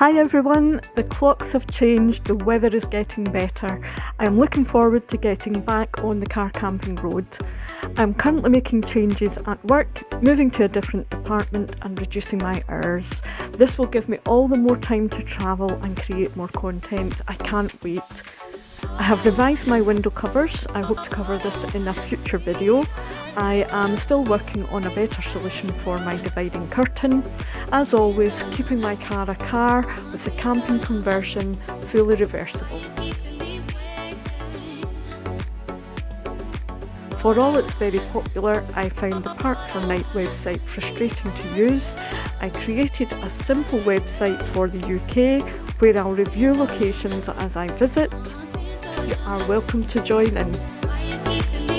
Hi everyone, the clocks have changed, the weather is getting better. I am looking forward to getting back on the car camping road. I am currently making changes at work, moving to a different department and reducing my hours. This will give me all the more time to travel and create more content. I can't wait. I have revised my window covers. I hope to cover this in a future video. I am still working on a better solution for my dividing curtain. As always, keeping my car a car with the camping conversion fully reversible. For all it's very popular, I found the Park for Night website frustrating to use. I created a simple website for the UK where I'll review locations as I visit. You are welcome to join in.